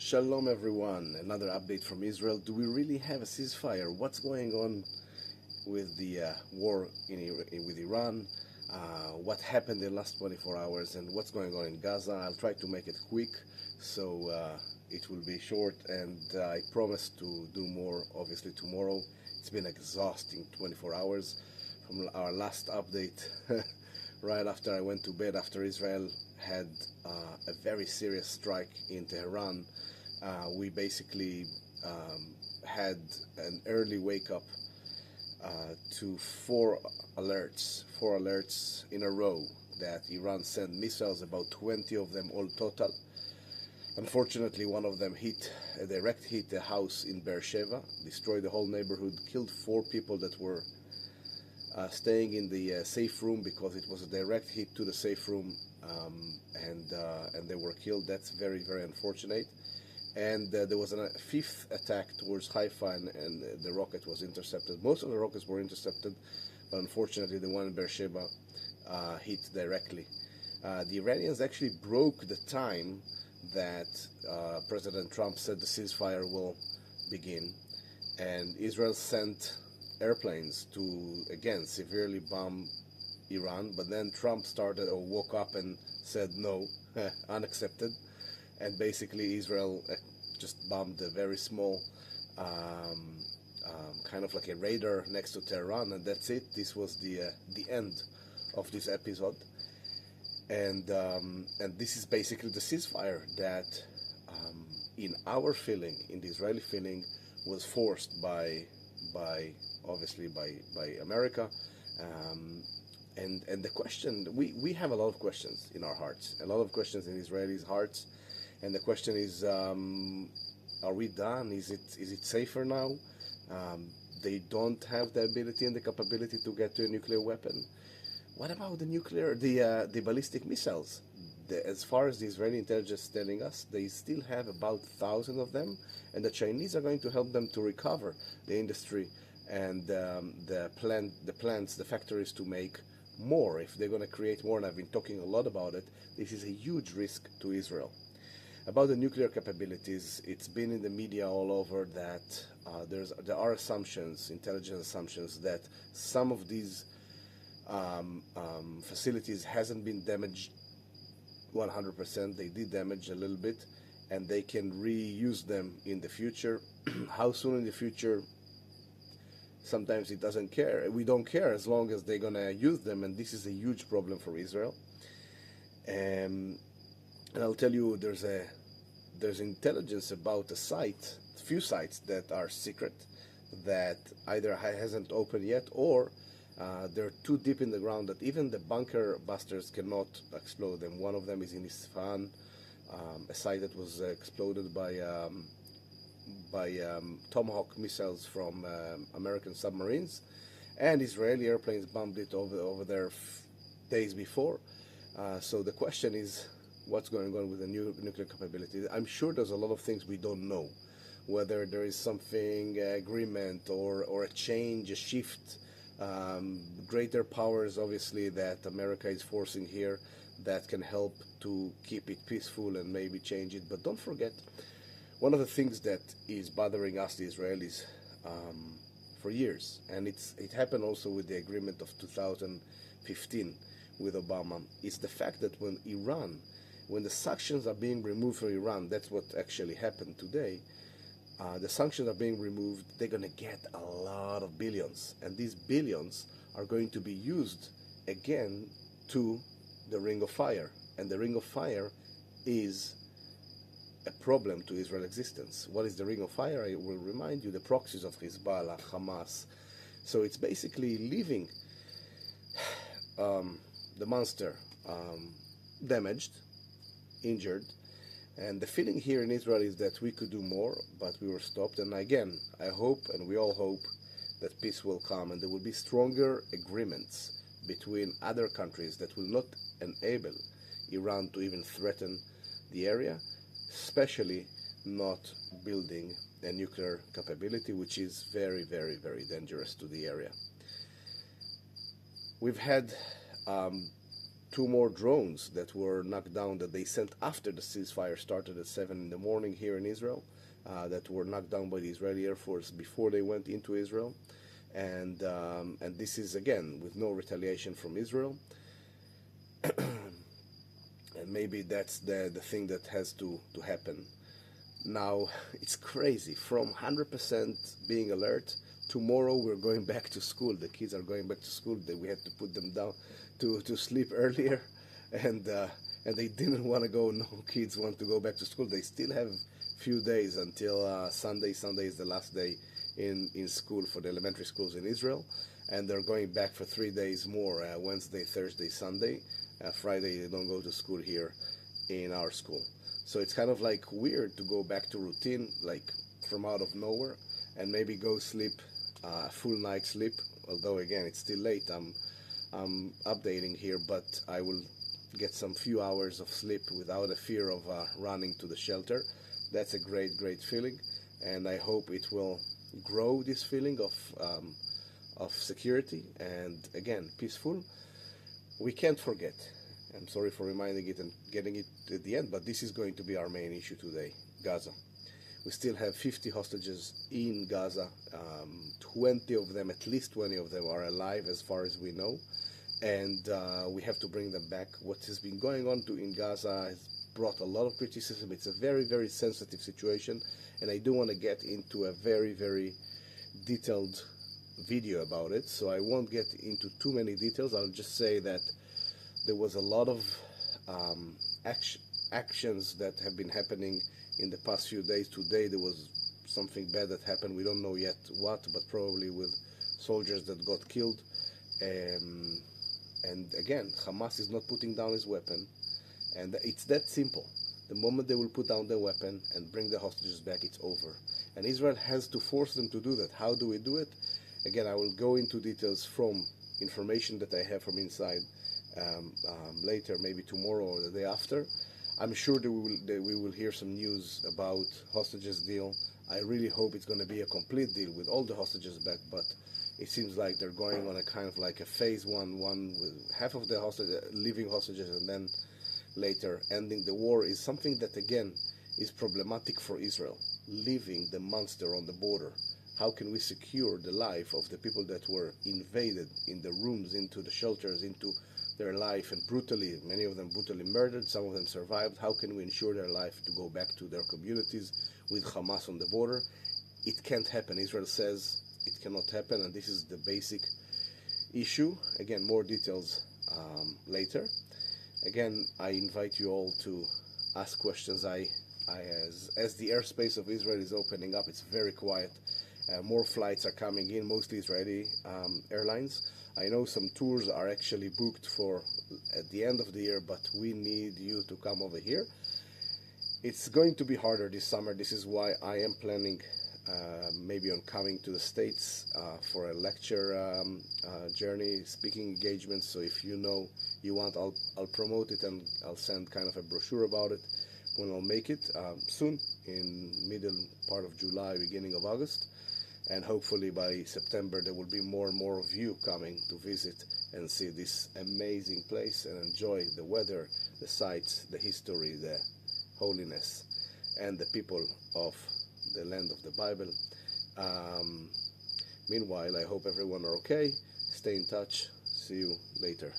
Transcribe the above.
Shalom everyone, another update from Israel. Do we really have a ceasefire? What's going on with the war with Iran? What happened in the last 24 hours and what's going on in Gaza? I'll try to make it quick so it will be short, and I promise to do more obviously tomorrow. It's been exhausting 24 hours from our last update. Right after I went to bed, after Israel had a very serious strike in Tehran, we basically had an early wake up to four alerts in a row that Iran sent missiles, about 20 of them all total. Unfortunately, one of them direct hit a house in Beersheba, destroyed the whole neighborhood, killed 4 people that were staying in the safe room, because it was a direct hit to the safe room, and they were killed. That's very, very unfortunate. And there was a 5th attack towards Haifa, and the rocket was intercepted. Most of the rockets were intercepted, but unfortunately the one in Beersheba hit directly. The Iranians actually broke the time that President Trump said the ceasefire will begin, and Israel sent airplanes to, again, severely bomb Iran, but then Trump woke up and said no, unaccepted, and basically Israel just bombed a very small kind of like a radar next to Tehran, and that's it. This was the end of this episode, and this is basically the ceasefire that in our feeling, in the Israeli feeling, was forced by obviously by America, and the question, we have a lot of questions in our hearts, a lot of questions in Israelis' hearts, and the question is, are we done? Is it safer now? They don't have the ability and the capability to get to a nuclear weapon. What about the ballistic missiles? As far as the Israeli intelligence is telling us, they still have about 1,000 of them, and the Chinese are going to help them to recover the industry and the plants, the factories, to make more. If they're going to create more, and I've been talking a lot about it, this is a huge risk to Israel. About the nuclear capabilities, it's been in the media all over that there are assumptions, intelligence assumptions, that some of these facilities hasn't been damaged 100%. They did damage a little bit, and they can reuse them in the future. How soon in the future? Sometimes it doesn't care. We don't care, as long as they're gonna use them, and this is a huge problem for Israel. And I'll tell you, there's intelligence about a few sites that are secret, that either hasn't opened yet, or they're too deep in the ground that even the bunker busters cannot explode them. One of them is in Isfahan, a site that was exploded by Tomahawk missiles from American submarines, and Israeli airplanes bombed it over there days before. So the question is, what's going on with the nuclear capability? I'm sure there's a lot of things we don't know, whether there is something, agreement, or a change, a shift, greater powers obviously that America is forcing here that can help to keep it peaceful and maybe change it. But don't forget, one of the things that is bothering us, the Israelis, for years, and it happened also with the agreement of 2015 with Obama, is the fact that when the sanctions are being removed from Iran, that's what actually happened today. The sanctions are being removed, they're going to get a lot of billions, and these billions are going to be used again to the Ring of Fire, and the Ring of Fire is a problem to Israel's existence. What is the Ring of Fire? I will remind you, the proxies of Hezbollah, Hamas. So it's basically leaving the monster damaged, injured, and the feeling here in Israel is that we could do more, but we were stopped. And again, I hope, and we all hope, that peace will come and there will be stronger agreements between other countries that will not enable Iran to even threaten the area, especially not building a nuclear capability, which is very, very, very dangerous to the area. We've had two more drones that were knocked down that they sent after the ceasefire started at 7 in the morning here in Israel, that were knocked down by the Israeli Air Force before they went into Israel. And this is, again, with no retaliation from Israel. And maybe that's the thing that has to happen. Now, it's crazy. From 100% being alert, tomorrow we're going back to school. The kids are going back to school. We had to put them down to sleep earlier. And they didn't want to go. No kids want to go back to school. They still have few days until Sunday. Sunday is the last day in school for the elementary schools in Israel. And they're going back for 3 days more, Wednesday, Thursday, Sunday. Friday they don't go to school here in our school. So it's kind of like weird to go back to routine, like from out of nowhere, and maybe go sleep a full night's sleep. Although again, it's still late. I'm updating here, but I will get some few hours of sleep without a fear of running to the shelter. That's a great feeling, and I hope it will grow this feeling of security and, again, peaceful. We can't forget. I'm sorry for reminding it and getting it at the end, but this is going to be our main issue today, Gaza. We still have 50 hostages in Gaza. 20 of them, at least 20 of them, are alive as far as we know. And we have to bring them back. What has been going on in Gaza has brought a lot of criticism. It's a very sensitive situation. And I do want to get into a very detailed video about it. So I won't get into too many details. I'll just say that there was a lot of actions that have been happening in the past few days. Today there was something bad that happened. We don't know yet what, but probably with soldiers that got killed. And again, Hamas is not putting down his weapon, and it's that simple. The moment they will put down their weapon and bring the hostages back, it's over. And Israel has to force them to do that. How do we do it? Again, I will go into details from information that I have from inside later, maybe tomorrow or the day after. I'm sure that we will hear some news about hostages deal. I really hope it's going to be a complete deal with all the hostages back, but it seems like they're going on a kind of like a phase one with half of the leaving hostages and then later ending the war is something that, again, is problematic for Israel, leaving the monster on the border. How can we secure the life of the people that were invaded in the rooms, into the shelters, into their life, and brutally, many of them brutally murdered, some of them survived? How can we ensure their life to go back to their communities with Hamas on the border? It can't happen. Israel says it cannot happen, and this is the basic issue. Again, more details later. Again, I invite you all to ask questions. As the airspace of Israel is opening up, it's very quiet. More flights are coming in, mostly Israeli airlines. I know some tours are actually booked for at the end of the year, but we need you to come over here. It's going to be harder this summer. This is why I am planning maybe on coming to the States for a lecture journey, speaking engagements. So if you know you want, I'll promote it, and I'll send kind of a brochure about it when I'll make it soon, in middle part of July, beginning of August. And hopefully by September there will be more and more of you coming to visit and see this amazing place and enjoy the weather, the sights, the history, the holiness, and the people of the land of the Bible. Meanwhile, I hope everyone are okay. Stay in touch. See you later.